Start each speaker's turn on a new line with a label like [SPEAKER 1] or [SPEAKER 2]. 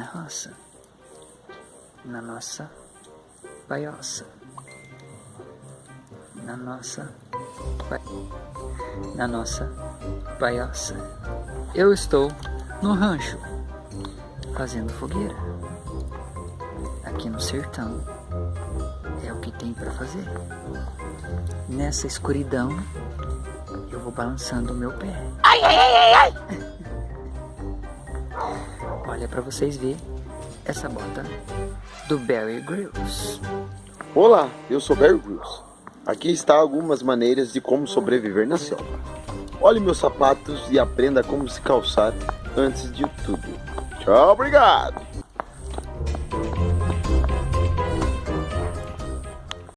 [SPEAKER 1] na roça, na nossa baioça, na nossa baioça. Eu estou no rancho, fazendo fogueira. Aqui no sertão é o que tem para fazer. Nessa escuridão eu vou balançando o meu pé. Ai, ai, ai, ai, ai. Olha para vocês verem essa bota do Bear Grylls.
[SPEAKER 2] Olá, eu sou Bear Grylls. Aqui está algumas maneiras de como sobreviver na selva. Olhe meus sapatos e aprenda como se calçar antes de tudo. Tchau, obrigado!